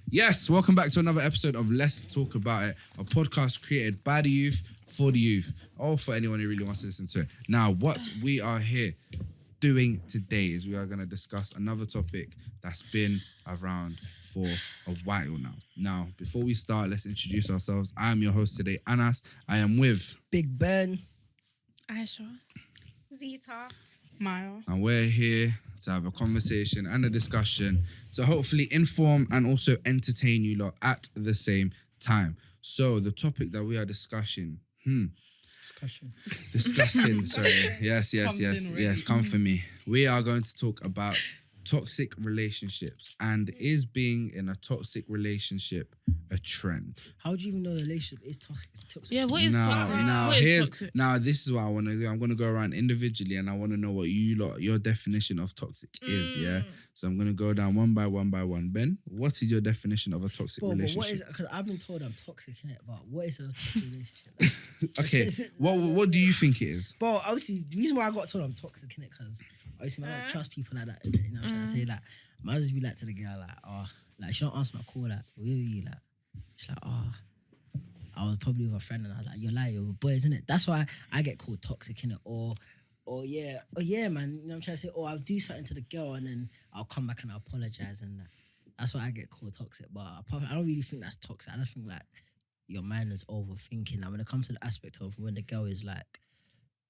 Yes, welcome back to another episode of Let's Talk About It, a podcast created by the youth, for the youth, or for anyone who really wants to listen to it. Now, what we are here doing today is we are going to discuss another topic that's been around for a while now. Now, before we start, let's introduce ourselves. I am your host today, Anas. I am with Big Ben, Aisha, Zita, Maya. and we're here to have a conversation and a discussion to hopefully inform and also entertain you lot at the same time. So the topic that we are discussing, discussing, sorry. Yes, come for me. We are going to talk about toxic relationships and is being in a toxic relationship a trend? how do you even know a relationship is toxic? Yeah, what is toxic? Now, What is here's toxic? now. This is what I want to do. I'm going to go around individually, and I want to know what your definition of toxic is. Yeah. So I'm going to go down one by one. Ben, what is your definition of a toxic But relationship? what is it? Because I've been told I'm toxic, innit? But what is a toxic relationship? Okay. What do you think it is? But obviously, the reason why I got told I'm toxic, innit? Because obviously, I don't trust people like that. Innit? You know what I'm trying to say? Like, I might just be like to the girl, like, oh, like, she don't answer my call, like, where are you? Like, she's like, oh, I was probably with a friend, and I was like, you're lying, you're with boys, innit? That's why I get called toxic, innit? Or yeah, man, you know what I'm trying to say? Or I'll do something to the girl, and then I'll come back and I'll apologize, and that's why I get called toxic. But I don't really think that's toxic. I just think, like, your mind is overthinking. And when it comes to the aspect of when the girl is, like,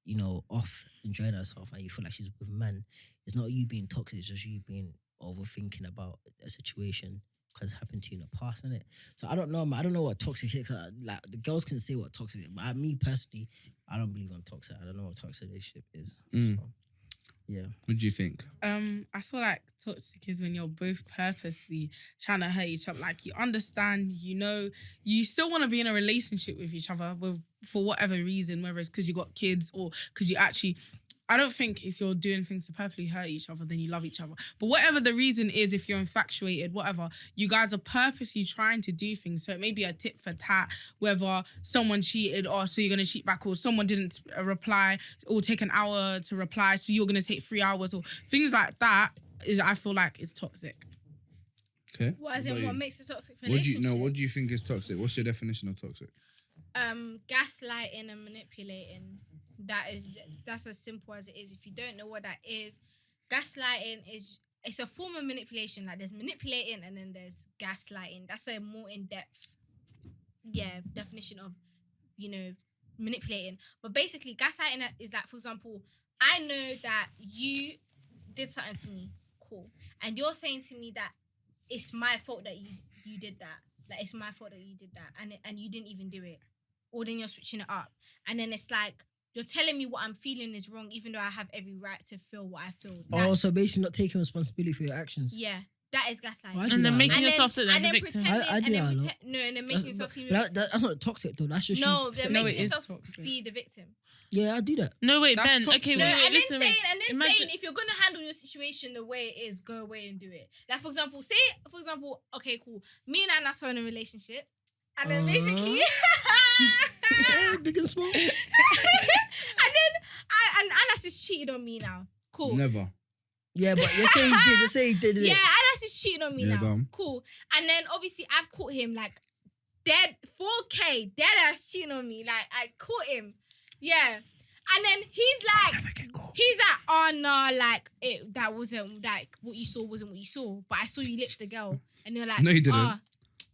you know, off enjoying herself and you feel like she's with men, it's not you being toxic, it's just you being overthinking about a situation because it happened to you in the past, innit? So I don't know, man. I don't know what toxic is. Like, the girls can say what toxic is, but me personally, I don't believe I'm toxic. I don't know what toxic relationship is. So, yeah. What do you think? I feel like toxic is when you're both purposely trying to hurt each other. Like, you understand, you know, you still want to be in a relationship with each other for whatever reason, whether it's because you got kids or because you actually... I don't think if you're doing things to purposely hurt each other, then you love each other. But whatever the reason is, if you're infatuated, whatever, you guys are purposely trying to do things. So it may be a tit for tat, whether someone cheated or so you're going to cheat back, or someone didn't reply or take an hour to reply, so you're going to take 3 hours, or things like that is, I feel like, is toxic. Okay. What makes a toxic relationship? What do you think is toxic? What's your definition of toxic? Gaslighting and manipulating. That's as simple as it is. If you don't know what that is, gaslighting it's a form of manipulation. Like, there's manipulating and then there's gaslighting. That's a more in-depth definition of, you know, manipulating. But basically, gaslighting is like, for example, I know that you did something to me, cool, and you're saying to me that it's my fault that you did that. Like, it's my fault that you did that, and you didn't even do it. Or then you're switching it up. And then it's like, you're telling me what I'm feeling is wrong, even though I have every right to feel what I feel. So basically not taking responsibility for your actions. Yeah, that is gaslighting. Well, I do And then that, making like- yourself look like the victim. I do that a lot. And then making yourself seem That's not toxic though. That's just no, you. then No, making it is yourself toxic. be the victim. Yeah, I do that. No, wait, That's Ben. toxic. Okay, No, wait, and listen. then Imagine- saying if you're gonna handle your situation the way it is, go away and do it. Like, for example, okay, cool. Me and Anna are in a relationship, and then basically, Yeah, big and small. and then Anas is cheated on me now. Cool. Never. Yeah, but you say he did. You say he did. Yeah, Anas is cheating on me Yeah, now. go on. Cool. And then obviously I've caught him like dead 4K, dead ass cheating on me. Like, I caught him. Yeah. And then he's like, oh no, like that wasn't like what you saw wasn't what you saw. But I saw you lips the girl. And you're like, No, you didn't. "Ah."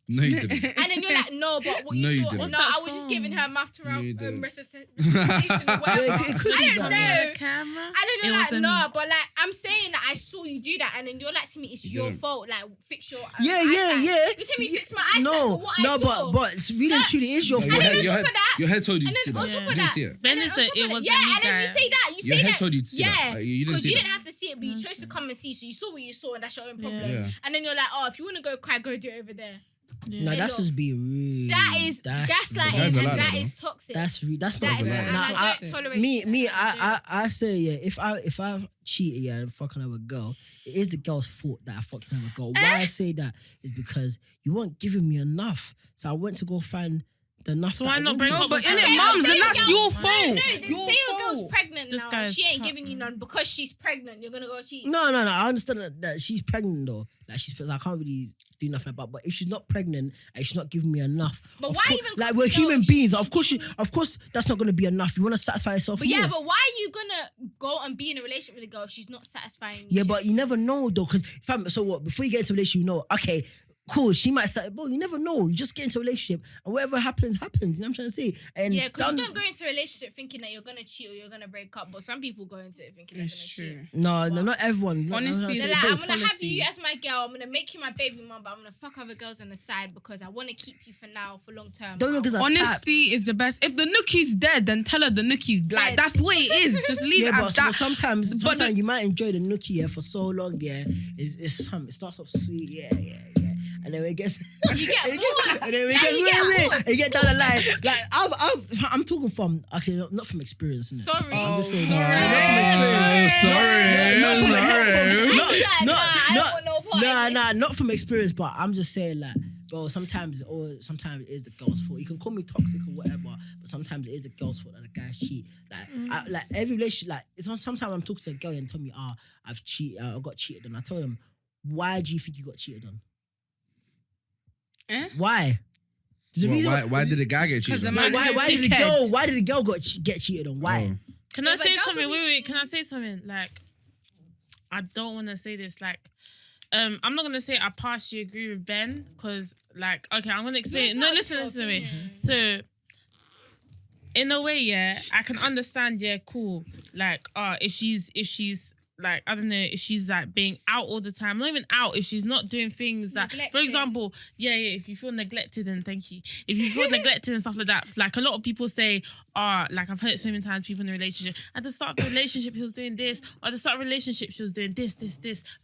No, you didn't. And then you're like, no, but what you No, you saw, didn't. no, What's I that was just song? giving her mouth to No, you didn't. recitation or whatever. Yeah, it could be I don't that, know. Camera. And then It you're like, wasn't no, me. but like, I'm saying that I saw you do that, and then you're like to me, it's You your didn't. fault. Like, fix your Yeah. eyesight. You tell me fix my eyesight for what I saw. but it's really and truly is your No, fault. And then your on head, top of that- your head told you and to see then that. on top You of didn't that, see it. Ben and then is on the top it of that- wasn't yeah, me and then you guy. say that. You Your say head that. told you to see that. Yeah, You didn't because see you that. didn't have to see it, but you chose to come and see. So you saw what you saw, and that's your own problem. Yeah. And then you're like, oh, if you want to go cry, go do it over there. No, that's just be rude. That is gaslighting, That's a and lot, that though. is toxic. That's That not is, right. and Now, I don't tolerate me, it. I say, yeah, if I cheated, yeah, and fucking another girl, it is the girl's fault that I fucked another girl. Why I say that is because you weren't giving me enough. So I went to go find the enough. So why not break No, up but with in her? it, mums, say and a that's girl- your No, fault. no, then Your say a girl's fault. pregnant This now. guy's She ain't tough, giving you none because she's pregnant. You're gonna go cheat. No. I understand that she's pregnant though. Like I can't really do nothing about. But if she's not pregnant and she's not giving me enough, But of why course- even like we're no, human she's beings? not Of course, giving of course, that's not gonna be enough. You want to satisfy yourself. But more. yeah, but why are you gonna go and be in a relationship with a girl if she's not satisfying you? Yeah, but you never know though. Because so what? Before you get into a relationship, you know, okay, cool. She might start, but you never know. You just get into a relationship, and whatever happens, happens. You know what I'm trying to say? And Yeah, because you done- don't go into a relationship thinking that you're gonna cheat or you're gonna break up. But some people go into it thinking they're gonna It's cheat. true. No, not everyone. Honestly, They're It's like, a I'm gonna have policy. you as my girl. I'm gonna make you my baby mom, but I'm gonna fuck other girls on the side because I want to keep you for now, for long term. Don't even because Honesty is the best. If the nookie's dead, then tell her the nookie's like Dead. that's the way it is. Just leave Yeah, it but as that. sometimes But the- you might enjoy the nookie yeah, for so long. Yeah, it starts off sweet. Yeah. And then it gets, You get and bored. then it Yeah, gets you get wait, bored. and you get down the line. Like I'm talking from not from experience. Innit? Sorry. I'm just saying, sorry. not from experience. Not from experience, but I'm just saying like, bro, sometimes it is the girl's fault. You can call me toxic or whatever, but sometimes it is the girl's fault that the guys cheat. Like, every relationship, sometimes I'm talking to a girl and tell me, I've cheated, I got cheated on. I tell them, why do you think you got cheated on? Why? There's a reason Why did the guy get cheated? the on? man- Why did the Dickhead. girl? Why did the girl get cheated on? Why? Oh. Can Yeah, I but say girls something? will be- Wait. Can I say something? Like, I don't want to say this. Like, I'm not gonna say I partially agree with Ben because, like, okay, I'm gonna explain. You're No, entitled listen to to me. your opinion. So, in a way, yeah, I can understand. Yeah, cool. Like, if she's like, I don't know, if she's like being out all the time, not even out, if she's not doing things that, for Neglected. example, if you feel neglected, and thank you, if you feel neglected and stuff like that, like a lot of people say, like I've heard so many times people in a relationship, at the start of the relationship he was doing this, or at the start of the relationship she was doing this,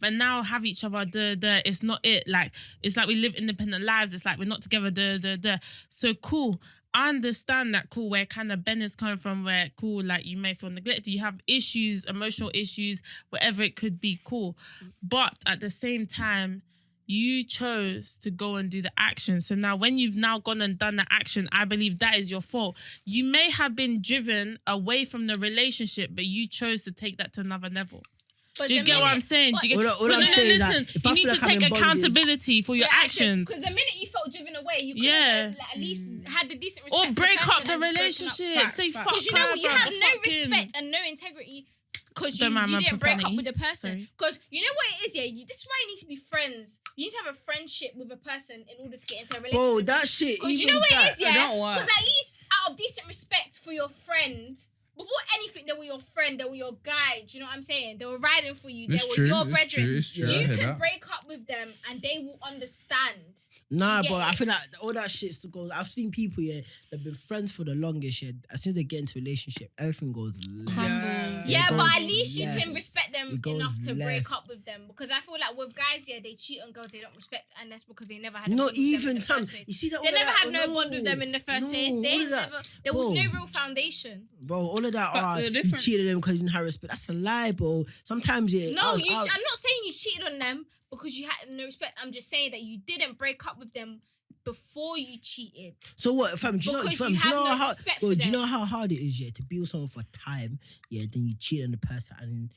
but now have each other, it's not it, like it's like we live independent lives, it's like we're not together, so cool. I understand that, cool, where kind of Ben is coming from, where cool, like you may feel neglected, you have issues, emotional issues, whatever it could be, cool. But at the same time, you chose to go and do the action. So now when you've now gone and done the action, I believe that is your fault. You may have been driven away from the relationship, but you chose to take that to another level. But Do you the get what minute- I'm saying? Do you get, All I'm no, saying is that listen, if you I need feel to like I'm take in bondage- accountability for your actions. Because the minute you felt driven away, you could Yeah. have at least had the decent respect. Or break for up person the and just broken up. relationship. Facts, Say facts. fuck Because you know her, what, you bruv, have no fuck him. respect and no integrity because you Don't mind my didn't break up profanity. with the person. Sorry. Because you know what it is, yeah? This is why you need to be friends. You need to have a friendship with a person in order to get into a relationship. Bro, that shit. Because you even know what that- it is, yeah? don't work. Because at least out of decent respect for your friend, before anything, they were your friend, they were your guide. Do you know what I'm saying? They were riding for you. It's they were true, your it's brethren. true, it's true, I You hear can that. break up with them and they will understand. Nah, Yeah. but I feel like all that shit still goes. I've seen people that've been friends for the longest. Yeah, as soon as they get into a relationship, everything goes left. Yeah. Yeah, It but goes at least you left. can respect them It goes enough to break left. up with them. Because I feel like with guys, yeah, they cheat on girls they don't respect, and that's because they never had a Not bond with them in even the time. first place. You see that? They all of never that? had no bond with them in the first place. all They of that. never. There was Bro. no real foundation. Bro, all of that. But the You difference- cheated them because you didn't have respect. That's a lie, bro. Sometimes it. No, I'm not saying you cheated on them because you had no respect. I'm just saying that you didn't break up with them before you cheated. So what, fam? Do you know? Because Fam, you do you have know no how? respect Bro, for do you them. know how hard it is? Yeah, to be with someone for time. Yeah, then you cheat on the person,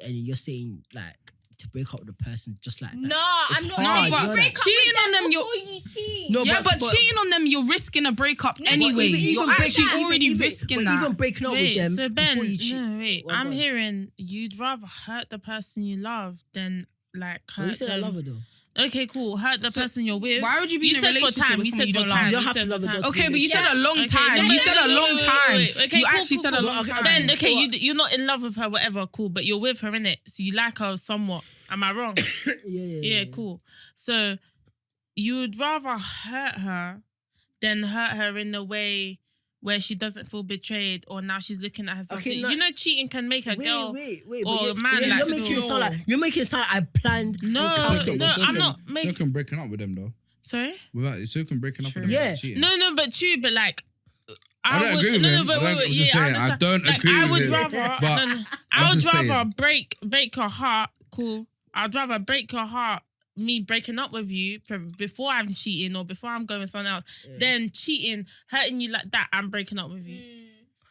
and you're saying like to break up with the person just like that. No, I'm not hard, saying you you know break that. up Cheating with on them, before you cheat. No, Yeah, but but- cheating on them, you're risking a breakup No, but anyway. even You're breaking- actually even- already even- risking but that. Even breaking up with Wait, them so Ben, before you cheat. no, wait. Well, I'm go on. hearing you'd rather hurt the person you love than like Well, you hurt said I them. love her though. Okay, cool. Hurt the So, person you're with. why would you be in a said for relationship time. with You someone said you for don't love? time. You don't You have said to for love the time. girl to Okay, but you Yeah. said a long Okay, time. no, You no, said no, a no, long wait, time. wait, wait. Okay, You cool, actually cool, said a cool. long Okay, time. Then, okay, What? you're not in love with her, whatever, cool, but you're with her, innit? So you like her somewhat. Am I wrong? Yeah, cool. So you would rather hurt her than hurt her in a way where she doesn't feel betrayed or now she's looking at herself. Okay, no- you know, cheating can make a girl. Wait. or but a man you're like making it to- sound like I planned. No, and calculated. no, So I'm can- not So making. can breaking up with them though. Sorry. Without so can breaking up with them. Yeah. without cheating. No, but true, but like. I don't agree with him. but I don't- wait, I'm just yeah, saying, I understand. don't Like, agree I with would him, rather, but I I'm would just rather saying. break her heart. Cool. I'd rather break her heart me breaking up with you before I'm cheating or before I'm going with someone else, then cheating, hurting you like that, and breaking up with you.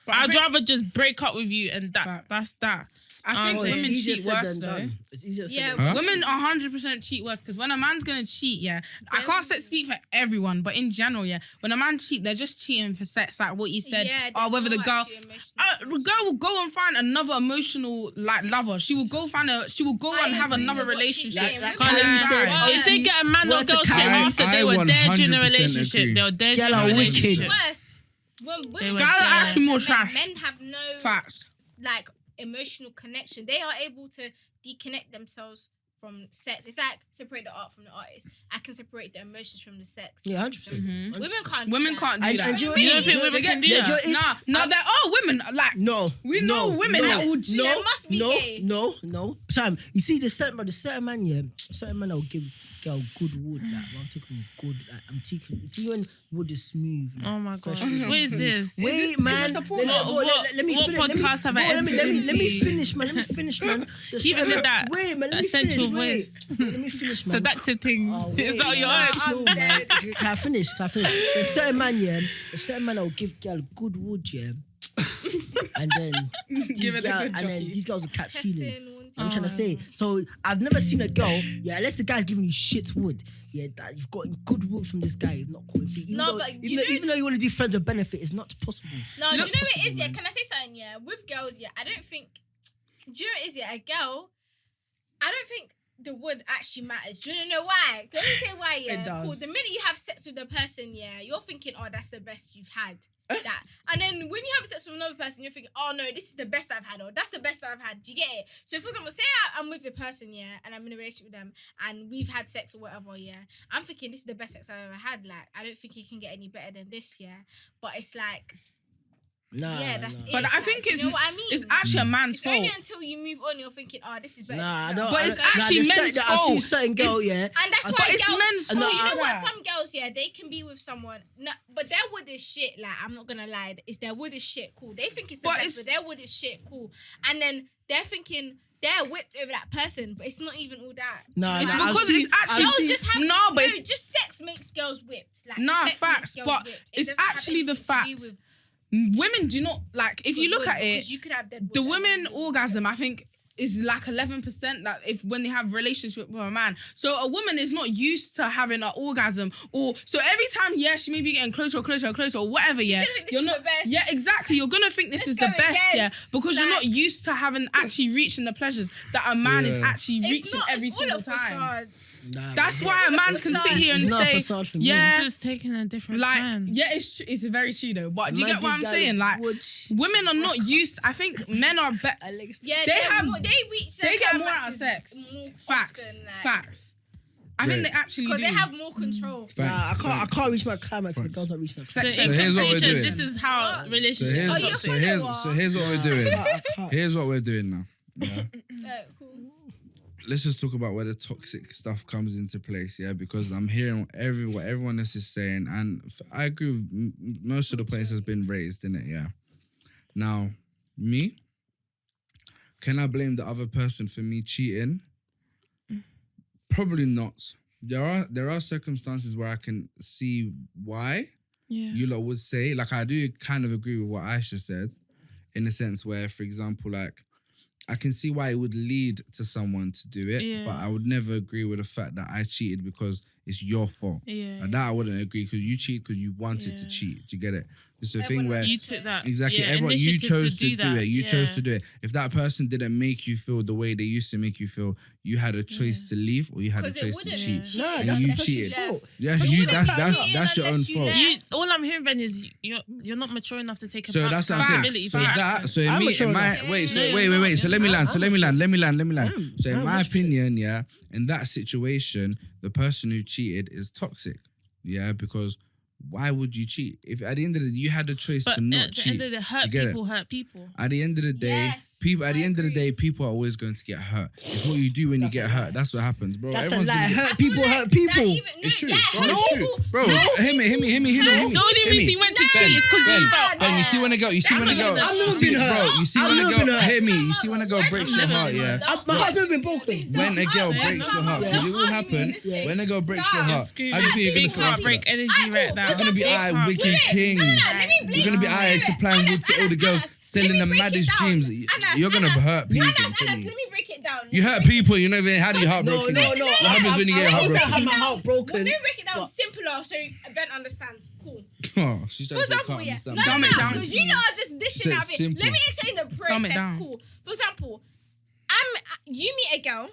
But I'd rather just break up with you and that's that. I think Oh, it's women easier cheat said worse than though. done. It's easier said Yeah, than done. Women 100% cheat worse because when a man's gonna cheat, I can't speak for everyone, but in general, when a man cheat, they're just cheating for sex, like what you said. Yeah, or whether the there's girl, no actual the girl will go and find another emotional lover. She will go and have another relationship. Like Can't Kylie lie. said, If they get a man or word to girl shit Kylie, after they I were there during the 100% relationship, agree. they were there Girl during are the wicked. relationship. worse. When They women were Guys are there. actually more men, trash. men have no Facts. like emotional connection. They are able to disconnect themselves from sex. It's like separate the art from the artist. I can separate the emotions from the sex. Yeah, 100%. Women can't. Do Women that. can't do And- that. and you- You don't think women can do Yeah, that? do you- No, there are women like No, We know women that will cheat. No, There must be no, gay. no. Sam, you see the certain man, certain man that will give girl good wood. Like I'm talking good. Like, I'm taking. See when wood is smooth. Like, Oh my god. fresh wood What is this? Wait, man. a porn? Let me What finish. podcast have I Let me entered finish, man. The Keep it certain- with that Wait, man. Let me essential finish. Wait. voice. Let me finish, man. Seductive things. Oh, Is that wait, your man. own? Chill, man. Can I finish? There's certain man, a certain man that will give girl good wood, and then Give it a good jockey. these girls will catch Testing, feelings. wanting- I'm trying to say. So I've never seen a girl, unless the guy's giving you shit wood, that you've got good wood from this guy, you've not caught feet. No, but Even though you want to do friends with benefit, it's not possible. No, do you know what it is? Possible, man. Can I say something? With girls, I don't think. Do you know what it is? A girl, I don't think the wood actually matters. Do you know why? Let me say why. It does. Cool. The minute you have sex with the person, you're thinking, oh, that's the best you've had. That, and then when you have sex with another person, you're thinking, oh no, this is the best I've had, or that's the best I've had. Do you get it? So, for example, say I'm with a person, and I'm in a relationship with them, and we've had sex or whatever, I'm thinking this is the best sex I've ever had. Like, I don't think it can get any better than this, But it's like, that's it. But I think Do you it's know what I mean? it's actually a man's It's fault. only until you move on you're thinking, oh, this is better. Nah, I this is don't. better. But it's I don't- actually there's men's certain- I've seen fault. certain girl, And that's I why But it's girls, men's you fault. know what? I- Some girls, they can be with someone, but their wood is shit. Like, I'm not gonna lie, it's their wood is shit. Cool. They think it's the But best, it's- but their wood is shit. Cool. And then they're thinking they're whipped over that person, but it's not even all that. Nah, It's nah, I've because seen- it's actually- I've Girls seen- just have No, but it's- just sex makes girls whipped. Like, Nah, sex facts, makes girls but whipped. It it's doesn't have actually the anything to fact. do with Women do not like if you wood, look at it. because you could have dead wood The and women then- orgasm, I think, is like 11% that if when they have relationship with a man. So a woman is not used to having an orgasm, or so every time, she may be getting closer or whatever, gonna think this you're is not, the best. yeah, exactly. You're gonna think this Let's is the go best, again. because you're not Like- used to having actually reaching the pleasures that a man is Yeah. actually It's reaching not, every it's all single a time. facade. Nah, That's man. why a man can sit here It's and not a say, facade for me. yeah, This is taking a different like, turn. it's very true though. But do you Man get what give I'm girl saying? Like, wood. women are not used. I think men are better. Alex, Yeah, They have- they reach their They get more climax out of sex. more Facts. often, like, Facts. I think they actually do. because they have more control. Nah, I can't reach my climax if the girl's not reaching that. So, So in here's what we're conclusion, doing. this is how So relationships here's, Oh, are you're toxic. here's what we're doing. I can't. Here's what we're doing now. Yeah. Cool. Let's just talk about where the toxic stuff comes into place, because I'm hearing what everyone else is saying, and I agree with most of the points that's been raised in it, Now, me, can I blame the other person for me cheating? Probably not. There are circumstances where I can see why Yeah. you lot would say, like, I do kind of agree with what Aisha said, in the sense where, for example, like, I can see why it would lead to someone to do it, Yeah. but I would never agree with the fact that I cheated because it's your fault. Yeah. And that I wouldn't agree, because you cheated because you wanted to Yeah. cheat. Do you get it? It's the Everyone thing where You took that. exactly yeah, everyone you initiative chose to do that. it. You yeah. chose to do it. If that person didn't make you feel the way they used to make you feel, you had a choice to leave or you had a 'Cause it choice to wouldn't cheat. cheat. Nah, And that's you the person's cheated. fault. Yeah, But you you that's wouldn't cheat that's your own unless you fault. left. All I'm hearing, Ben, is you're not mature enough to take So that's what I'm accountability saying. So for your that, actions. so in I'm me, mature in my enough. wait, so No, wait, you're wait, wait. not. So let me land. I'm mature. So in I'm my mature. opinion, in that situation, the person who cheated is toxic. Because why would you cheat? If at the end of the day you had the choice But to not at the cheat, end of the hurt you get people hurt people. At the end of the day, Yes, people. At the I end of the agree. day, people are always going to get hurt. It's what you do when you get hurt. That's what happens, bro. That's a Everyone's lie. gonna get Hurt people hurt That people. even, It's true. Yeah, Bro, hurt it's true. people. Bro, hear me. The only reason you went to cheat is because you felt. Ben, you see when a girl, I've never been hurt. bro, you see I've when a never girl, been hurt. hear me, you see when a girl breaks your never heart, been yeah. hurt. My heart's never been broken. When a girl Yeah, breaks no, your heart, no, because it will no, happen. listen. When a girl breaks your Nah. heart, Screw how do you think you're big gonna feel after heartbreak that? energy Alright, right cool. now. You're gonna be Big eye heartbreak. wicked king. Let me blink. You're gonna be eye supplying wood to all the girls, selling the maddest dreams. You're gonna hurt people. I'm Anas, telling you. let me break it down. You hurt people. You never even had your heart No. broken. What What happens when you get your heart I broken? had my heart broken. Let me break it down but- simpler so Ben understands. Cool. Oh, she's For trying to say example, can't yeah. understand. No, Dumb it down. because you lot are just dishing Said out of it. simple. Let me explain the Dumb it process. down. Cool. For example, you meet a girl.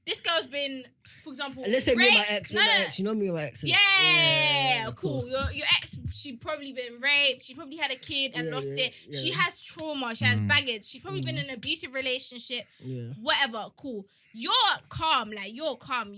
This girl's been, for example, Let's say me and my raped. ex. No, no. You know me and my ex. innit? Yeah, of cool. course. Your ex, she probably been raped. She probably had a kid and Yeah, lost yeah, it. yeah. She has trauma. She has baggage. She's probably been in an abusive relationship. Yeah. Whatever. Cool. You're calm. Like you're calm.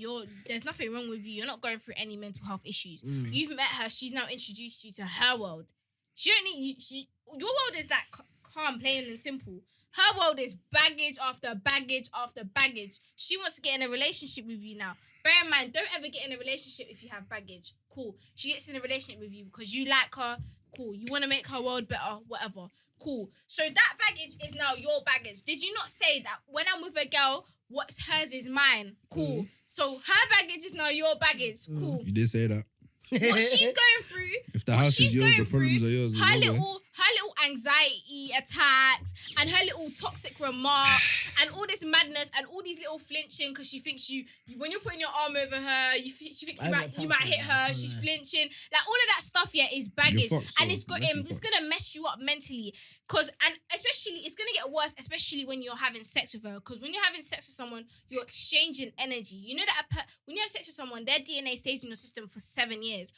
There's nothing wrong with you. You're not going through any mental health issues. You've met her. She's now introduced you to her world. She don't need you. Your world is that calm, plain and simple. Her world is baggage after baggage after baggage. She wants to get in a relationship with you now. Bear in mind, don't ever get in a relationship if you have baggage. Cool. She gets in a relationship with you because you like her. Cool. You want to make her world better. Whatever. Cool. So that baggage is now your baggage. Did you not say that when I'm with a girl, what's hers is mine? Cool. So her baggage is now your baggage. Cool. You did say that. What she's going through. If the what house she's is yours, the going problems through, are yours as Her well, little anxiety attacks and her little toxic remarks and all this madness and all these little flinching because she thinks you when you're putting your arm over her, she thinks I haven't you got might time hit for her. that. She's flinching. Like all of that stuff, yeah, is baggage, fucked, and so it's got you're actually it's gonna mess you up mentally. And especially it's gonna get worse, especially when you're having sex with her. Because when you're having sex with someone, you're exchanging energy. You know that when you have sex with someone, their DNA stays in your system for 7 years.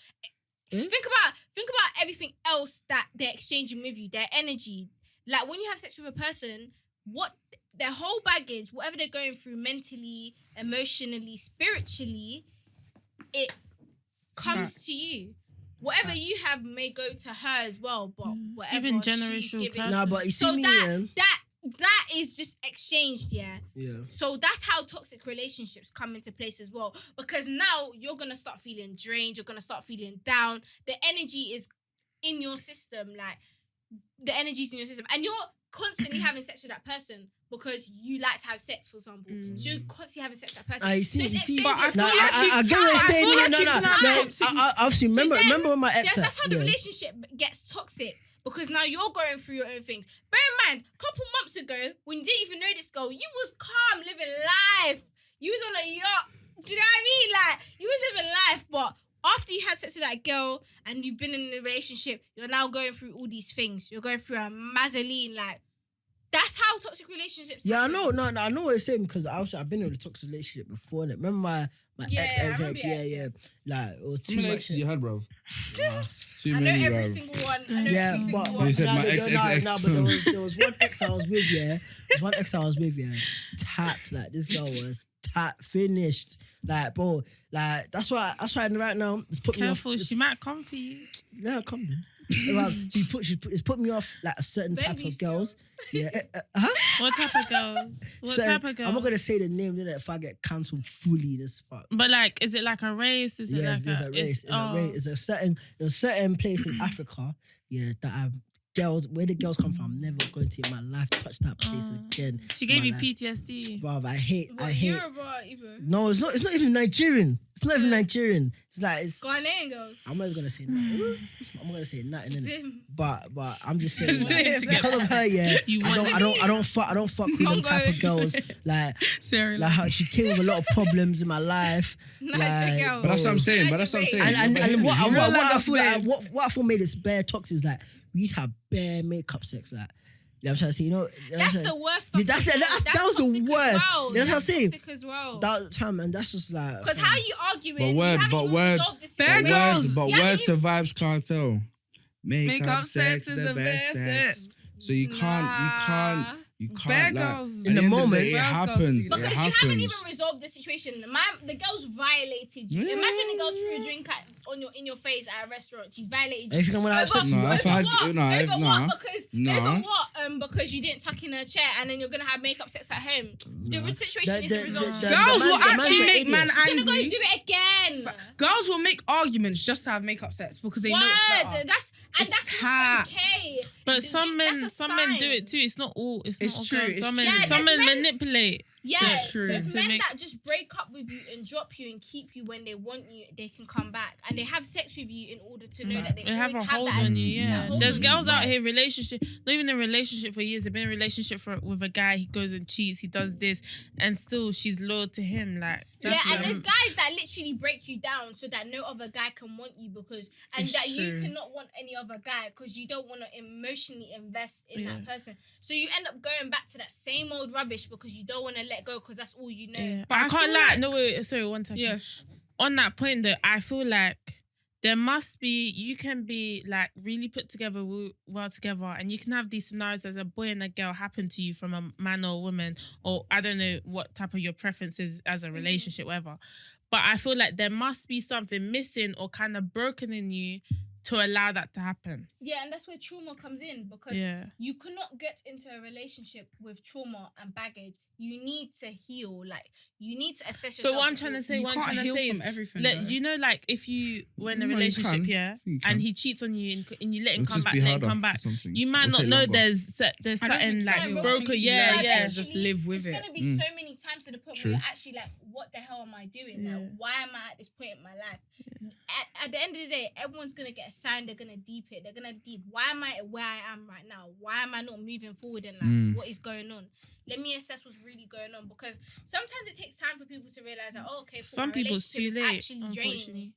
Think about everything else that they're exchanging with you, their energy. Like when you have sex with a person, what their whole baggage, whatever they're going through mentally, emotionally, spiritually, it comes to you. Whatever you have may go to her as well, but whatever Even she's generational giving. curses. Nah, but you see So me, that is just exchanged, yeah. yeah. So that's how toxic relationships come into place as well. Because now you're gonna start feeling drained, you're gonna start feeling down. The energy is in your system, like the energy's in your system. And you're constantly having sex with that person because you like to have sex, for example. So you're constantly having sex with that person. I see. Let's You see. exchange But I it. feel Nah, like I it's get what time. you're saying. I feel like No. it's now Like, toxic. obviously, So then, remember when my ex. that's how the yeah. relationship gets toxic. Because now you're going through your own things. Bear in mind, a couple months ago, when you didn't even know this girl, you was calm, living life. You was on a yacht. Do you know what I mean? Like, you was living life, but after you had sex with that girl and you've been in a relationship, you're now going through all these things. You're going through a mazzoline, like, that's how toxic relationships Yeah, I happen. know. No, I know what you're saying because I've been in a toxic relationship before. Innit? Remember my Yeah, I ex. remember your ex, Yeah. Like it was How too many much. exes you had, bro? Too I know many, every bro. single one. I know Yeah, every single but one. You said nah, my but ex. but there was one ex I was with. Yeah, there's one ex I was with. Yeah, tapped. Like this girl was tapped, finished. Like bro, like that's why right now it's put me off. Careful, she might come for you. Yeah, come then. Well, it's put me off like a certain type Baby of girls. skills. Yeah, What type of girls? What So, type of girls? I'm not gonna say the name innit, if I get cancelled fully this fuck. But like, is it like a race? Is it Yes, like there's a race. It's oh. a race. There's a certain place in Africa, yeah, that where the girls come from. I'm never going to in my life touch that place again. She gave in you my life. PTSD. Bruv, I hate. Yoruba, even. No, it's not even Nigerian. It's not even Nigerian. It's like Ghanaian girls. I'm not even gonna say nothing. I'm gonna say nothing. Innit? Zim. But I'm just saying Zim like, to because get- of her, yeah. You I don't fuck with them Congo. type of girls. Like Sarah, like how she came with a lot of problems in my life. Niger girl. But that's what I'm saying. But that's what I'm saying. And what I feel babe. like what I feel made this bare toxic is like we used to have bare makeup sex. Like you know what I'm trying to say, you know. That's the worst Yeah, stuff. that was the toxic as worst. well. That's what I'm saying. Toxic as well. That time and that's just like Because how you arguing? But you word, haven't but even word, resolved the Bad situation. girls. But You haven't word to Vibes Cartel. Makeup Makeup sex is the best sex. So you can't You Bare can't. Like, girls- at In the end of moment. day, it Bare girls happens. do It Because you happens. haven't even resolved the situation. The girl's violated you. Yeah. Imagine the girl's threw a drink in your face at a restaurant. She's violated you. If you come when I said to No, you, if I had- what? no, if- Over nah. what? Because Nah. over what? Because you didn't tuck in her chair, and then you're gonna have makeup sex at home. The situation isn't resolved. Girls will actually man's make an man idiot. You're gonna go angry. do it again. Girls will make arguments just to have makeup sex because they know it's Word. better. That's It's not tap. okay. But Th- some that's men, a some men do sign. it too. It's not all. It's It's not all true, girls. it's Some true. men, Yeah, some there's men men- manipulate. Yeah, That's true. there's To men make- that just break up with you and drop you and keep you when they want you. They can come back and they have sex with you in order to know that they They have always a hold that, on you, that yeah. hold There's on girls you. out Right. here, relationship, not even in a relationship for years. They've been in a relationship with a guy. He goes and cheats. He does this, and still she's loyal to him. Like, Yeah, that's and what- there's guys that literally break you down so that no other guy can want you and It's that you true. cannot want any other guy because you don't want to emotionally invest in Yeah. that person. So you end up going back to that same old rubbish because you don't want to let go because that's all you know. yeah. But I I can't feel lie. like- No, wait, sorry, one second. Yes. On that point though, I feel like there must be, you can be like really put together well together, and you can have these scenarios as a boy and a girl happen to you from a man or a woman, or I don't know what type of your preference is as a relationship, whatever. But I feel like there must be something missing or kind of broken in you to allow that to happen. Yeah, and that's where trauma comes in because Yeah. you cannot get into a relationship with trauma and baggage. You need to heal. Like, you need to assess yourself. But what I'm trying to say, You what I'm can't trying to heal say from is, everything. let, though. you know, like if we're in a No, you relationship, can. yeah, I think you and can. he cheats on you and you let him It'll come just back, be let him harder come for back. some things. You might It'll not take know longer. there's I don't something think so, like bro. broken. I think you Yeah, learn yeah. to just live with it's it. gonna be so many times to the point True. where you're actually like, what the hell am I doing? Yeah. Like, why am I at this point in my life? At the end of the day, everyone's gonna get a sign. They're gonna deep it. They're gonna deep. Why am I where I am right now? Why am I not moving forward? And like, what is going on? Let me assess what's really going on, because sometimes it takes time for people to realize that, oh, okay, cool, Some my people it's relationship too is late, actually draining unfortunately. me.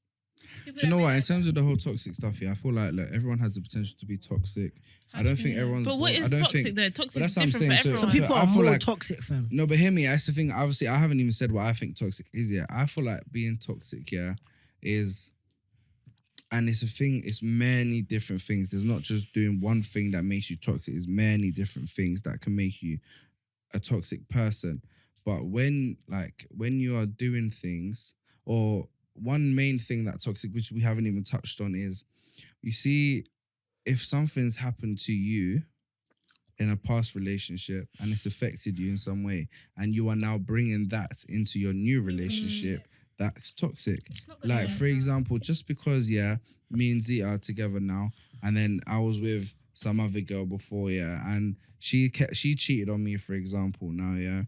People Do you know don't what? In realise terms that. of the whole toxic stuff, yeah, I feel like everyone has the potential to be toxic. I don't think 100%. everyone's. But what born- is I don't toxic think, though? Toxic but that's is what I'm different saying. for So- everyone. Some so people I are feel more like- toxic, fam. No, but hear me. That's the thing. Obviously, I haven't even said what I think toxic is yet. I feel like being toxic, yeah, is, and it's a thing. It's many different things. There's not just doing one thing that makes you toxic. It's many different things that can make you a toxic person. But when you are doing things, or one main thing that toxic, which we haven't even touched on, is, you see, if something's happened to you in a past relationship and it's affected you in some way, and you are now bringing that into your new relationship, that's toxic. It's not gonna Like, work for out. example, just because, yeah, me and Zia are together now, and then I was with some other girl before, yeah, and she cheated on me, for example. Now, yeah,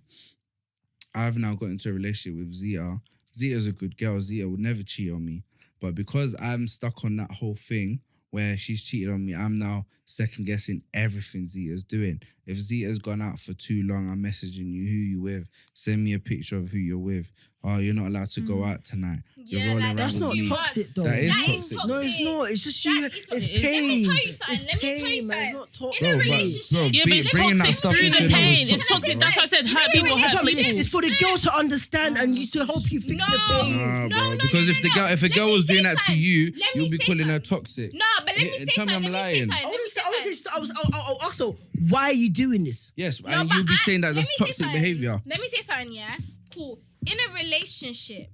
I've now got into a relationship with Zia. Zia's a good girl. Zia would never cheat on me. But because I'm stuck on that whole thing where she's cheated on me, I'm now second guessing everything Zia's doing. If Zia's gone out for too long, I'm messaging you, who you with? Send me a picture of who you're with. Oh, you're not allowed to go out tonight. You're Yeah, rolling like, around That's with not me. toxic, though. That is That is toxic. toxic. No, it's not. It's just you. That is It's toxic. Let me pain. tell you something. It's Let me tell you pain, man. something. It's not toxic. In a Bro, relationship, Yeah, but it's bringing that toxic stuff through into the it now pain. is It's toxic, toxic. bro. That's why I said hurt in a people hurt relationship- people. It's for the girl to understand and you to help you fix the pain. Nah, No, bro. no, Because no, if the no, girl, if a let girl me was say doing that to something. you, Let me you'll be say calling her something. toxic. No, but let me Yeah, say tell me something. I'm Let me say lying. something. I'll ask her, why are you doing this? Yes, No, and but you'll be saying that let that's me say toxic something. behavior. Let me say something, yeah? Cool. In a relationship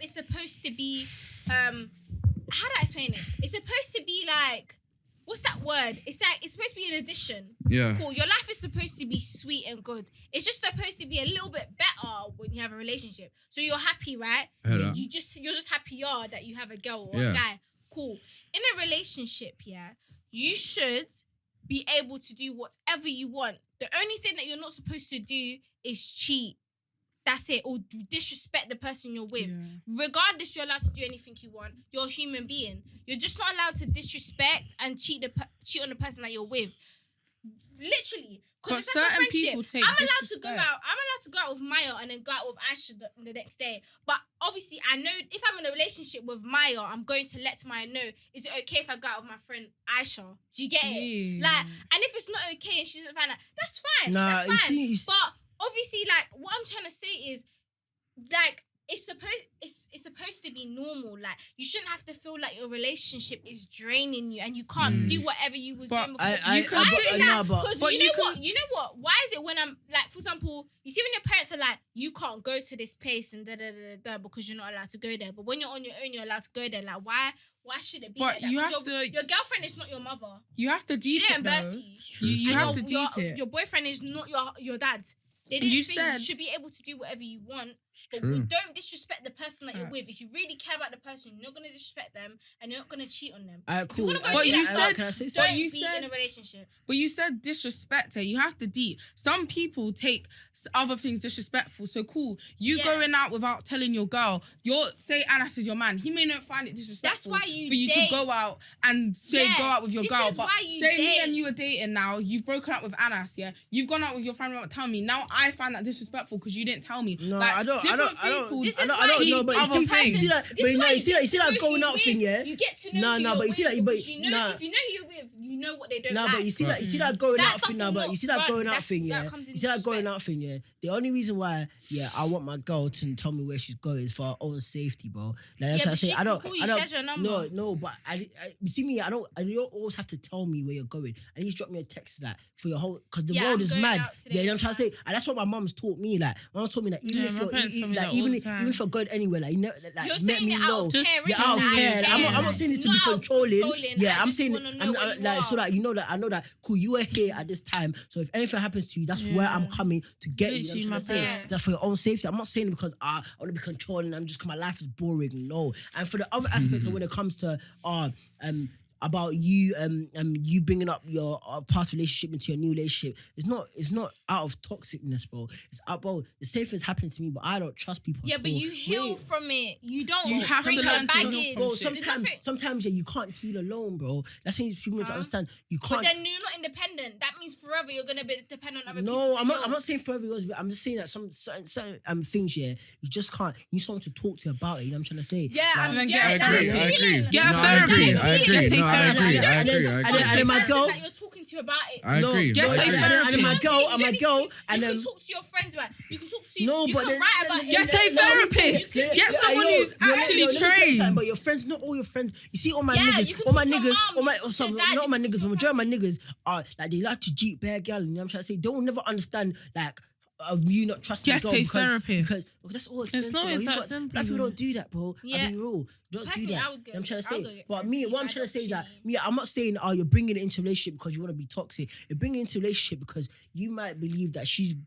is supposed to be, how do I explain it? It's supposed to be like, what's that word? It's like, it's supposed to be an addition. Yeah. Cool. Your life is supposed to be sweet and good. It's just supposed to be a little bit better when you have a relationship. So you're happy, right? Heard that. You're just happy that you have a girl or Yeah. a guy. Cool. In a relationship, yeah, you should be able to do whatever you want. The only thing that you're not supposed to do is cheat. That's it. Or disrespect the person you're with. Yeah. Regardless, you're allowed to do anything you want. You're a human being. You're just not allowed to disrespect and cheat on the person that you're with. Literally. But Because it's like a certain friendship. people take I'm allowed to disrespect. go out. I'm allowed to go out with Maya and then go out with Aisha the next day. But obviously, I know if I'm in a relationship with Maya, I'm going to let Maya know, is it okay if I go out with my friend Aisha? Do you get it? Yeah. Like, and if it's not okay and she doesn't find out, that's fine. Nah, that's you fine. see- But obviously, like, what I'm trying to say is, like, it's supposed to be normal. Like you shouldn't have to feel like your relationship is draining you and you can't do whatever you was But doing before. you can Why say is it no, that? but- Because but you know you what? You know what? Why is it when I'm like, for example, you see when your parents are like, you can't go to this place and da da da da because you're not allowed to go there. But when you're on your own, you're allowed to go there. Like why should it be But like that? you 'Cause have your, to- your girlfriend is not your mother. You have to She deep it didn't birth though. you. You And have to deep it. Your boyfriend is not your dad. They didn't You think said- you should be able to do whatever you want. But true. don't disrespect the person that you're Facts. with. If you really care about the person, you're not gonna disrespect them and you're not gonna cheat on them. Alright, If you cool. wanna go But do you that, said- can I say don't something? you be said- in a relationship. But you said disrespect her. You have to deep. Some people take other things disrespectful. So cool. You Yeah. going out without telling your girl, say Anas is your man. He may not find it disrespectful. That's why you for you date. to go out and say Yeah, go out with your this girl. is But why you say me date. and you are dating now. You've broken up with Anas. Yeah. You've gone out with your friend without telling me. Now I find that disrespectful because you didn't tell me. No, Like, I don't. different people- This is I why don't you- know, but other you things. see that, This but is you why know, you see get that to know going who out you're thing, with. yeah. You get to know Nah, who nah, you're but you see with that- but- because you know nah. if you know who you're with, you know what they don't No, like. but you see that going That out stuff thing now, will but not you see that run. going out That's- thing, that yeah. comes in You see that going disrespect. out thing, yeah. The only reason why, yeah, I want my girl to tell me where she's going is for her own safety, bro. Like that's Yeah, what I but say. she I can don't. call you, I she don't. has your number. No, but you see me. I don't. You don't always have to tell me where you're going. And you just drop me a text like for your whole because the Yeah, world I'm is going mad. out today Yeah, you know what with I'm trying to say. And that's what my mom's taught me. Like, my mom told me that even Yeah, if my you're parents tell me like that all even the if time. even if you're going anywhere, like you know, like You're let saying me it know. out of Just- care, Yeah, innit? out of Like, care. I'm yeah. not saying it to Not be out of controlling. controlling, Yeah, I I'm just saying wanna know where you like so are. that you know that I know that cool. You were here at this time, so if anything happens to you, that's where I'm Yeah. coming to get you. Literally I'm my trying to say parents. that for your own safety. I'm not saying it because I want to be controlling. I'm just because my life is boring. No, and for the other aspect of when it comes to about you you bringing up your past relationship into your new relationship, it's not out of toxicness, bro. It's out, bro. The same thing's happening to me, but I don't trust people. Yeah, at but all. you heal Wait. from it. You don't. You have bring to your learn to heal baggage. from Bro, shit. There's sometimes, nothing- sometimes yeah, you can't heal alone, bro. That's when people need to understand. You But can't. then you're not independent. That means forever you're gonna be dependent on other people. No, to I'm not. heal. I'm not saying for everyone. I'm just saying that some certain things, yeah, you just can't. You need someone to talk to about it. You know what I'm trying to say? Yeah, Like, then yeah, get a that's therapist. I agree. healing. Get a No, I therapist. agree. I Get agree. a No, I therapist. agree. I And agree. then- I and then agree. my girl- that you're talking to about it. I No, agree. get I a agree. therapist. and then my girl, You and my don't girl, need to- and you then can talk to your friends about. You can talk to. no, you but can then, write about it. Get a therapist. Get someone who's actually let me tell you something, trained. But your friends, not all your friends. You see, all my Yeah, you niggas, can all my talk to your niggas, mom, all my, you can talk to some, your dad, not all my you can niggas, talk but to majority of your my niggas are like they like to jeep bear girl. You know what I'm trying to say? They will never understand like. Of you not trusting Get your girl a because, therapist. because that's all expensive. not bro. it's You that got- simple, Black people though. don't do that, bro. Yeah. I be real. Don't Personally, do that. I would go- I'm trying to I'll say. go get But therapy me, if what I'm I trying to don't say is that see- me, I'm not saying you're bringing it into a relationship because you want to be toxic. You're bringing it into a relationship because you might believe that she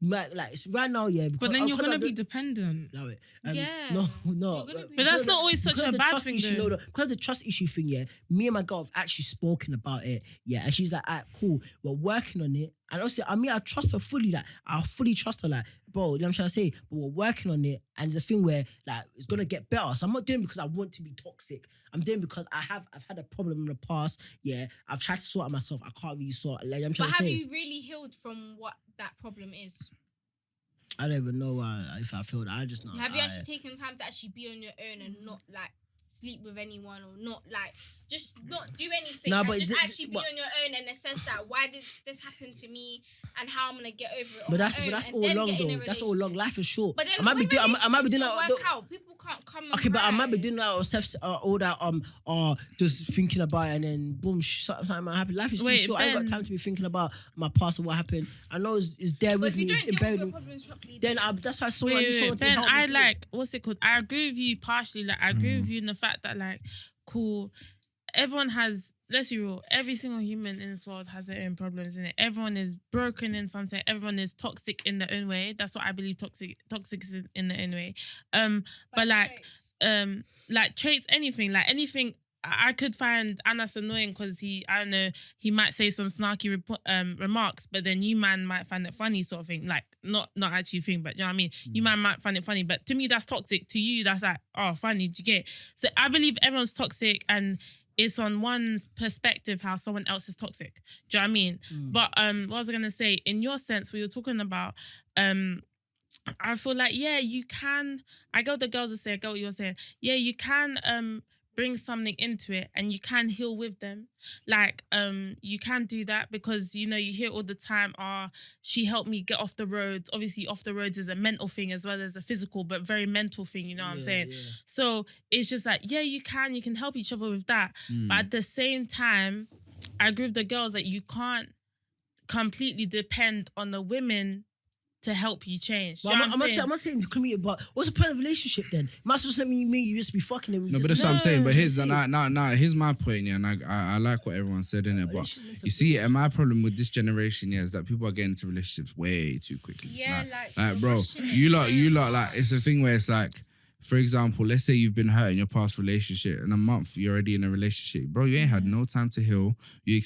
might like it's right now, yeah. But because- then you're because gonna of be the- dependent. No, Yeah. no. You're gonna be- But that's Because of not always such because a of the bad trust thing, issue, though. no, because of the trust issue thing, yeah. Me and my girl have actually spoken about it, yeah. And she's like, "Alright, cool. We're working on it." And also, I trust her fully. Like, I fully trust her. Like, bro, you know what I'm trying to say? But we're working on it, and the thing where like it's gonna get better. So I'm not doing it because I want to be toxic. I'm doing it because I've had a problem in the past. Yeah, I've tried to sort it myself. I can't really sort it. Like, I'm trying But to have say. you really healed from what that problem is? I don't even know if I feel that. I just know. Have you actually taken time to actually be on your own and not like sleep with anyone or not like just not do anything? Nah, and but just is it- actually be but- on your own and assess that why did this happen to me and how I'm gonna get over it. on But my that's own, all and then long get in a though. That's all long. relationship. Life is short. But then I might be doing. I might be doing relationships that. don't work out. People can't come. And Okay, but I might be cry. doing that or all that just thinking about it and then boom, something might happen. Life is too Wait, short. I ain't got Ben. time to be thinking about my past and what happened. I know it's there But with if you me. It's don't deal with embedded. your in- problems properly, Then that's why someone Wait, needs someone to Ben, help me I through it. like what's it called? I agree with you partially. Like I agree with you in the fact that like, cool, everyone has. Let's be real. Every single human in this world has their own problems in it. Everyone is broken in something. Everyone is toxic in their own way. That's what I believe. Toxic is in their own way. But like traits, anything. I could find Anas annoying because he might say some snarky remarks, but then you man might find it funny, sort of thing. Like not actually thing, but you know what I mean. You man might find it funny, but to me that's toxic. To you that's like funny. Do you get it? So I believe everyone's toxic, and it's on one's perspective how someone else is toxic. Do you know what I mean? But what was I gonna say? In your sense, we were talking about I feel like, yeah, you can. I get what the girls are saying. I get what you're saying. Yeah, you can bring something into it and you can heal with them. Like, you can do that because, you know, you hear all the time, she helped me get off the roads. Obviously, off the roads is a mental thing as well as a physical, but very mental thing, you know what I'm saying? Yeah. So it's just like, yeah, you can help each other with that. But at the same time, I agree with the girls that you can't completely depend on the women to help you change. But I'm not saying committed, but what's the point of relationship then? You might as well just let me you just be fucking him. No, but that's what I'm saying. But here's here's my point, yeah, and I like what everyone said in it. But you see, and my problem with this generation, yeah, is that people are getting into relationships way too quickly. Yeah, like bro, you lot, like it's a thing where it's like, for example, let's say you've been hurt in your past relationship. In a month, you're already in a relationship. Bro, you ain't had no time to heal.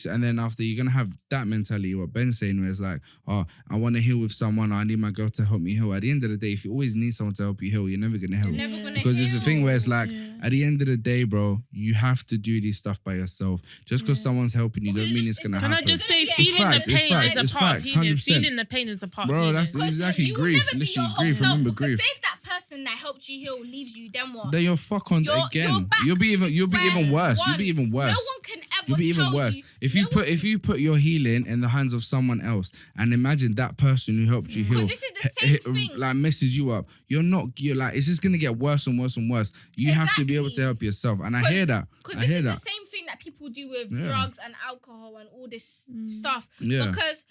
And then after, you're going to have that mentality, what Ben's saying, where it's like, I want to heal with someone. Or I need my girl to help me heal. At the end of the day, if you always need someone to help you heal, you're never going to help. Never gonna Because there's a thing where it's like, Yeah. at the end of the day, bro, you have to do this stuff by yourself. Just because someone's helping you don't mean it's going to Can happen. I just say, It's feeling facts, the it's pain facts, is it's a part facts, of healing. 100%. Feeling the pain is a part Bro, of that's healing. exactly you will grief. never be Literally your whole grief. self, Remember because grief. say if that person that helped you heal leaves you, then what? Then you're fuck on You're again. back You'll be to even square worse. You'll one. be even worse. No one can ever You'll be even tell worse. you. If you put your healing in the hands of someone else, and imagine that person who helped you heal, this is the same thing. like messes you up. You're like, it's just gonna get worse and worse and worse. You have to be able to Exactly. help yourself, and I hear that. Because I this hear is that. the same thing that people do with Yeah. drugs and alcohol and all this stuff. Yeah. Because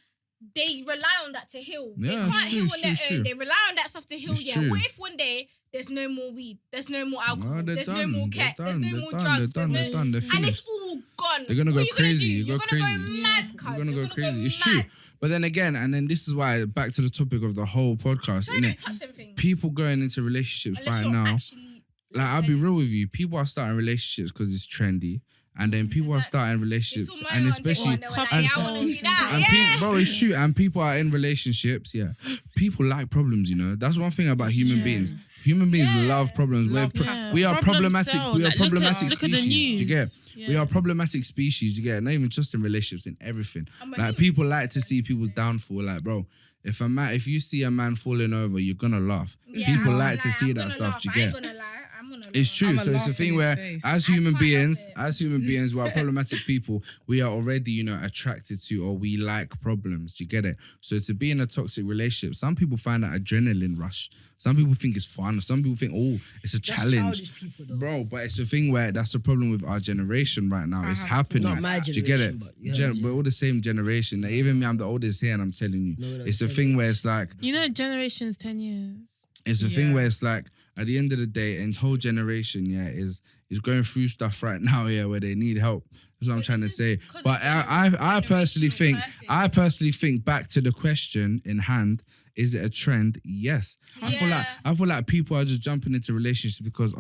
they rely on that to heal. Yeah, They it's can't true, heal it's on true, their it's own. true. They rely on that stuff to heal. It's Yeah. true. What if one day there's no more weed, there's no more alcohol, No, they're there's done. no more They're cat, there's done. no They're more done. drugs, They're done. there's They're done. They're and it's finished. all gone. They're gonna What go are you crazy. do? You You're go gonna crazy. go mad, cuz. You're gonna You're go crazy. It's mad. true. But then again, and then this is why, back to the topic of the whole podcast, Try not innit? to touch them things. People going into relationships Unless right you're now. actually Like, I'll be real with you. People are starting relationships because it's trendy. And then people are starting They relationships. saw my And one, especially... they were like, and- yeah, I want to do that. And Yeah. people, bro, it's true. And people are in relationships, yeah. People like problems, you know. That's one thing about human beings. Human beings Yeah. love problems. Love We are Problems problematic. sell. We are Like, problematic look at the species. Do you get? news. We Yeah. are problematic species. You get? Not even just in relationships, in everything. I'm a Like human. people like to see people's downfall. Like, bro, if you see a man falling over, you're gonna laugh. Yeah, People I'm like to like, see I'm that gonna stuff. laugh. Do you I ain't get? gonna lie. I'm gonna It's laugh. true. I'ma So it's laugh a in thing his where, face. as I human can't help beings, it. who are problematic people, we are already, you know, attracted to, or we like problems. Do you get it? So to be in a toxic relationship, some people find that adrenaline rush. Some people think it's fun. Some people think, oh, it's a That's challenge. childish people, though. Bro, but it's a thing where that's the problem with our generation right now. It's happening. Not my Do you get generation, it? but yeah, We're all the same generation. Like, even me, I'm the oldest here, and I'm telling you, No, we're not it's the a same thing where it's like, You know, generation's 10 years. it's a thing Yeah. where it's like, at the end of the day, and whole generation, yeah, is going through stuff right now, yeah, where they need help. That's what I'm But trying to this say. is 'cause But it's I personally think, generational person. back to the question in hand, is it a trend? Yes. Yeah. I feel like people are just jumping into relationships because,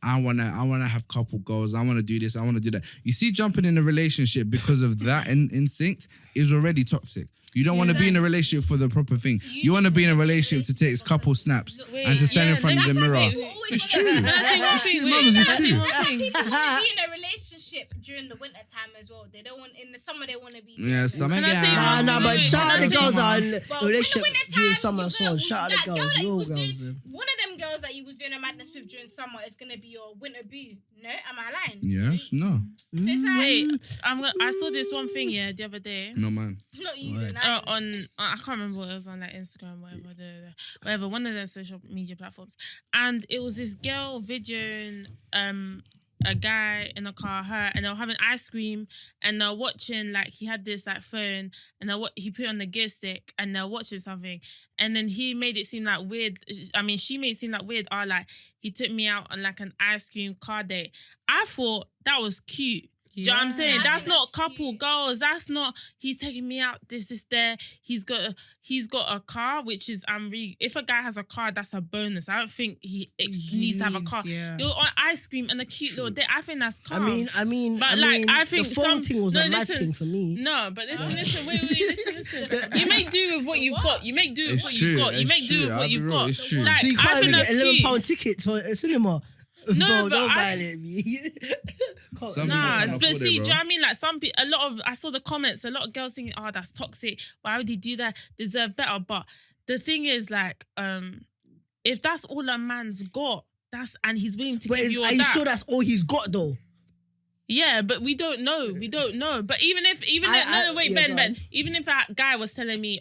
I wanna have couple goals. I wanna do this. I wanna do that. You see, jumping in a relationship because of that instinct is already toxic. You don't want to be in a relationship for the proper thing. You want to be in a relationship to take a couple snaps and to stand in front of the mirror. It's true. Can I say one thing? Mamas, it's Can I say true. one Some thing? people want to be in a relationship during the winter time as well. They don't want in the summer. They want to be. Yeah, some Can I say yeah. Nah, but Wait, shout out the wait, girls wait. that are in a But relationship in the winter during time, summer as well. Shout out the that girl girls, that you real was girls. doing, one of them girls that you was doing a madness with during summer is gonna be your winter boo. No, am I lying? Yes, no, So it's like, Wait, I saw this one thing, yeah, the other day. no man. not you. then, I can't remember what it was on, like Instagram, whatever, one of them social media platforms, and it was this girl videoing a guy in a car, her, and they were having ice cream, and they're watching, like, he had this like phone, and he put it on the gear stick, and they're watching something, and then he made it seem like weird. I mean, she made it seem like weird. Like, he took me out on like an ice cream car date. I thought that was cute. Do you know what I'm saying? Yeah, I That's think not that's couple cute. goals. That's not, he's taking me out, this, there. He's got a car, which is, if a guy has a car, that's a bonus. I don't think he needs to have a car. Yeah. You're on ice cream and a cute little date. I think that's calm. I mean, But, like, I think the phone some- thing was no, a mad listen. thing for me. No, but listen, wait, listen. You make do with what you've got. You make do with It's what true, you've got. You it's make do true, with I'll what be you've real, got. it's true. Like, So you I can't think even that's get cute. £11 tickets for a cinema. No, Bro, but don't I- violate me. Can't- Some Nah, people can't but afford see, it, do you bro. know what I mean? Like I saw the comments, a lot of girls thinking, oh, that's toxic. Why would he do that? Deserve better. But the thing is, like, if that's all a man's got, and he's willing to But give you all are you that. sure that's all he's got though? Yeah, but we don't know. We don't know. But even if Ben, even if that guy was telling me,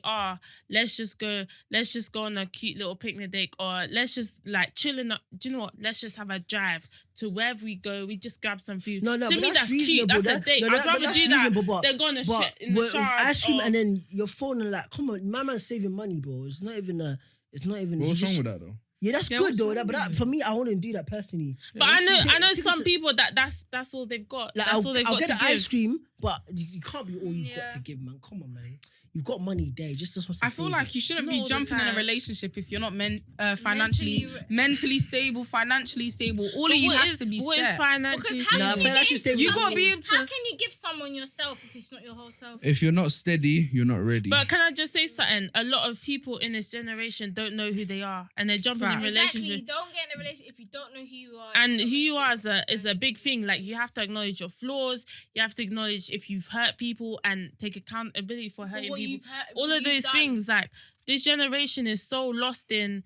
let's just go on a cute little picnic date, or let's just like chill in. Do you know what? Let's just have a drive to wherever we go. We just grab some food. No, to but me, that's cute. reasonable. That's a date. No, I'd rather that's do that. reasonable, They're gonna but shit in the with shower. ice cream and then your phone and like, come on, my man's saving money, bro. It's not even. What's wrong with that though? Yeah, that's Yeah, good what's though. wrong But with that, it? for me, I wouldn't do that personally. But I know Take some us- people that's all they've got. Like, That's all they've I'll got get to the give. ice cream, but you can't be all you got Yeah. to give, man. Come on, man. You've got money there. Just wants to I feel save like it. you shouldn't Not be all the jumping in a time. relationship if you're not financially stable, financially stable. All of you has to be what is set. financially Because how Nah, can you financially get stable into You is gotta something? be able to- How can you give someone yourself if it's not your whole self? If you're not steady, you're not ready. But can I just say something? A lot of people in this generation don't know who they are, and they're jumping in Fact. Exactly. relationships. Don't get in a relationship if you don't know who you are. And who you are Obviously. is a big thing. Like, you have to acknowledge your flaws. You have to acknowledge if you've hurt people and take accountability for hurting what people. you've hurt- All what of you've those done. things. Like, this generation is so lost in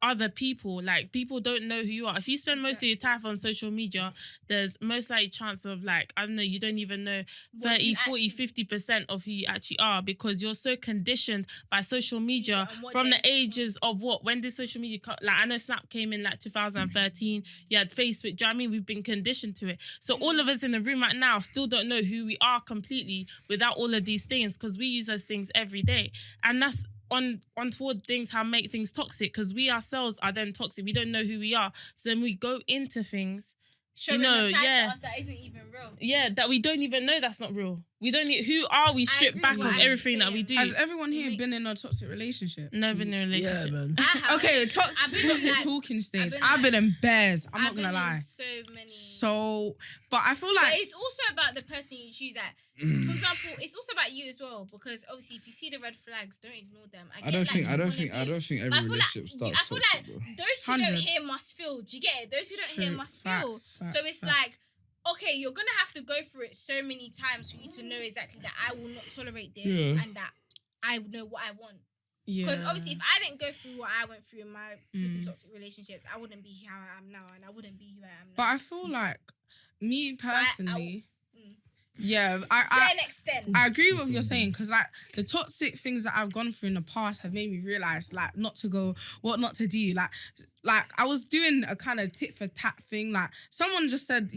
other people. Like, people don't know who you are. If you spend most of your time on social media, there's most likely chance of, like, I don't know, you don't even know What 30, you 40, actually- 50% of who you actually are, because you're so conditioned by social media and what from they the ages of what? When did social media like, I know Snap came in like 2013. You had Facebook. Do you know what I mean? We've been conditioned to it. So all of us in the room right now still don't know who we are completely without all of these things, because we use those things every day. And that's on toward things how make things toxic, because we ourselves are then toxic. We don't know who we are. So then we go into things, Showing you know, a side yeah. to us that isn't even real. yeah, that we don't even know that's not real. We don't need, who are we stripped agree back with of what you're everything that we saying. do. Has everyone here makes- been in a toxic relationship? Never in a Yeah, relationship. man. I have. Okay, I've been in, toxic like- talking stage. I've I've been, been in bears. I'm not I've been gonna lie. in so many. So, but I feel But like it's also about the person you choose. That, for example, it's also about you as well. Because obviously, if you see the red flags, don't ignore them. I don't think every every relationship starts I feel toxic, like bro. those who 100. don't hear must feel. Do you get it? Those who don't hear True. must feel. Facts, So facts, it's facts. like, okay, you're gonna have to go through it so many times for you to know exactly that I will not tolerate this Yeah. and that I know what I want. yeah. Because obviously, if I didn't go through what I went through in my flipping toxic relationships, I wouldn't be how I am now, and I wouldn't be who I am now. But I feel like me personally, mm. yeah, to I an extent, I agree with what you're saying, because like the toxic things that I've gone through in the past have made me realize like not to go, what not to do. Like I was doing a kind of tit for tat thing. Like someone just said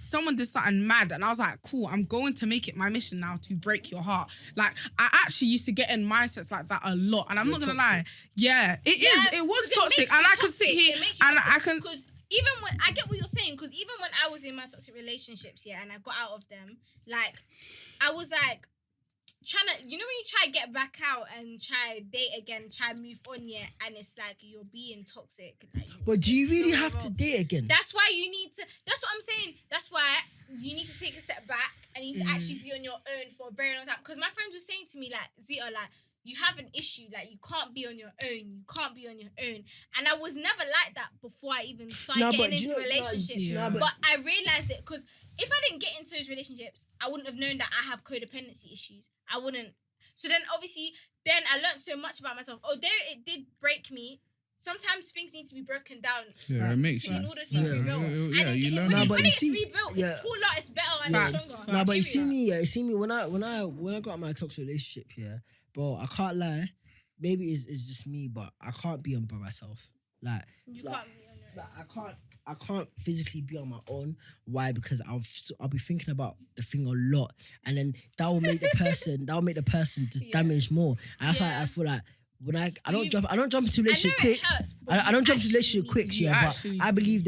someone did something mad, and I was like, cool, I'm going to make it my mission now to break your heart. Like I actually used to get in mindsets like that a lot, and I'm not gonna lie, yeah, it is. It was toxic, and I could sit here and I can. because even when I get what you're saying, because even when I was in my toxic relationships, yeah, and I got out of them, like I was like trying to, you know, when you try to get back out and try date again, try move on, yeah, and it's like you're being toxic. Like, But do you really it's have not to wrong. date again? That's why you need to. That's what I'm saying. That's why you need to take a step back and you need to actually be on your own for a very long time. Because my friends were saying to me like, Zita, like, you have an issue, like you can't be on your own. You can't be on your own. And I was never like that before I even started No, but getting do you into know- no, relationships. yeah. But I realized it because if I didn't get into those relationships, I wouldn't have known that I have codependency issues. I wouldn't. So then obviously, then I learned so much about myself. Although it did break me, sometimes things need to be broken down. Yeah, it makes in sense. order to be rebuilt. Yeah, And you it- learn when how it- to- when you it's see- rebuilt, yeah. it's taller, it's better, and Facts. it's stronger. No, but you Period. see me when I got my toxic relationship, yeah, bro, I can't lie. Maybe it's just me, but I can't be on by myself. Like, You like, can't be on your own. like, I can't physically be on my own. Why? Because I'll be thinking about the thing a lot, and then that will make the person just Yeah. damage more. And that's why Yeah. I feel like when I don't You- jump into I know relationship it quick. hurts, but I don't you jump to actually relationship need quick, to. yeah. actually But I believe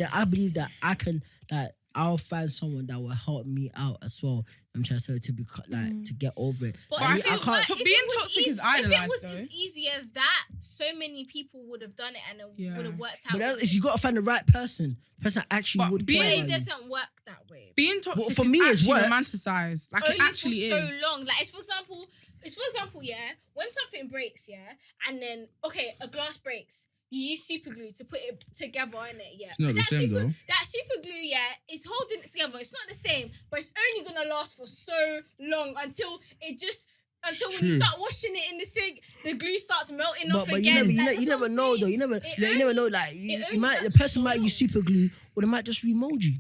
that I can that I'll find someone that will help me out as well. I'm trying to say to be to get over it. But But I if feel it like were- if being it was toxic is If idolized, it was though. as easy as that, so many people would have done it and it Yeah. would have worked out. But with that is, it. you got to find the right person. The person that actually But would being- But care it about you. doesn't work that way. Being toxic for is me, it's actually worked. romanticized. Like Only it actually for is. so long. Like it's for example, yeah, when something breaks, yeah, and then okay, a glass breaks. You use super glue to put it together, innit? Yeah. It's not But the that same, though. That super glue, yeah, is holding it together. It's not the same, but it's only gonna last for so long until it just until when True. you start washing it in the sink, the glue starts melting off But again. you Like, never that's what I'm know though. saying. You never It you never know. only- Like it you only might the lasts person so might use long. super glue, or they might just remold you.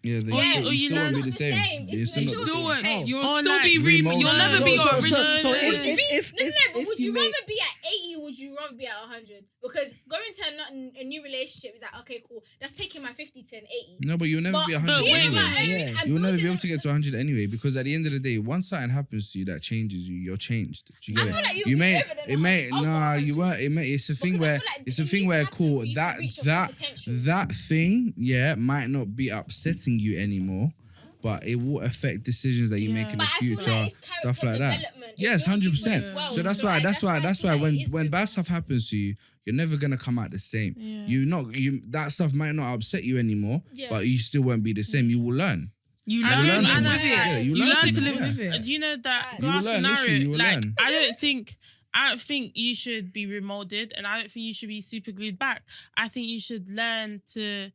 Yeah, then Yeah, you or you still won't learn- be the It's not the same. same. You're It's still not still the Still same. won't. How? You'll Or still like be remold. You'll never So- be so- original. so Would if you be, if no, but would you you make rather be at 80 or would you rather be at 100? Because going to a new relationship is like, okay, cool. That's taking my 50 to an 80. No, but you'll never But be but 100 wait, anyway. wait, Yeah. You'll never be able to get to 100 anyway, because at the end of the day, once something happens to you that changes you, you're changed. Do you I get feel it? like you'll You be may, over than it may, 100. I'll go nah, you 100. won't. It may. It's a thing Because I where, feel like it's it a thing needs to where, happen cool. for you to That reach your full that potential. that thing, yeah, might not be upsetting you anymore, but it will affect decisions that you make in the But I feel future, like it's stuff character like that. development. It Yes, builds you for 100%. this world. So that's So why I that's feel like when it is when good. bad stuff happens to you, you're never gonna come out the same. Yeah. You that stuff might not upset you anymore, Yeah. but you still won't be the same. You will learn. You I learn learn to from live it. with Yeah, it. you You learn learn from to it, live yeah. with it. Do you know that You will glass learn, literally, scenario? you will Like, learn. I don't think you should be remolded, and I don't think you should be super glued back. I think you should learn to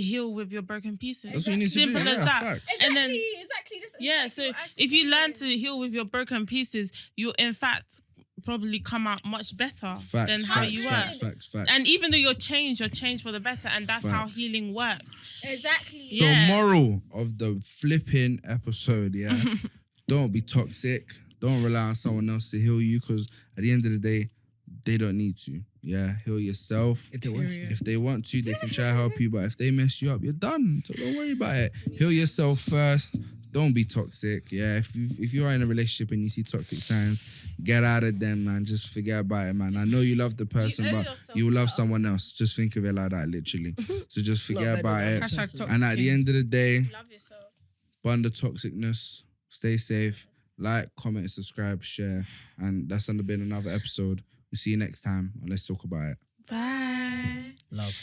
heal with your broken pieces. That's what you need to do. Simple as Yeah, that. facts. Exactly, And then exactly. That's yeah, exactly so what I should if you be learn doing. to heal with your broken pieces, you'll in fact probably come out much better Facts, than how facts, you facts, were. facts, facts. And even though you're changed for the better, and that's how Facts. healing works. Exactly. So Yeah. moral of the flipping episode, yeah. Don't be toxic. Don't rely on someone else to heal you, because at the end of the day, they don't need to. Yeah, heal yourself. If they want to. If they want to, they can try to help you. But if they mess you up, you're done. So don't worry about it. Heal yourself first. Don't be toxic. Yeah, if you are in a relationship and you see toxic signs, get out of them, man. Just forget about it, man. I know you love the person, owe but yourself you will love better. someone else. Just think of it like that, literally. So just forget better about than it. that Hashtag toxic And at the end of the day, Love yourself. burn the toxicness. Stay safe. Like, comment, subscribe, share. And that's been another episode. We'll see you next time. And let's talk about it. Bye. Love.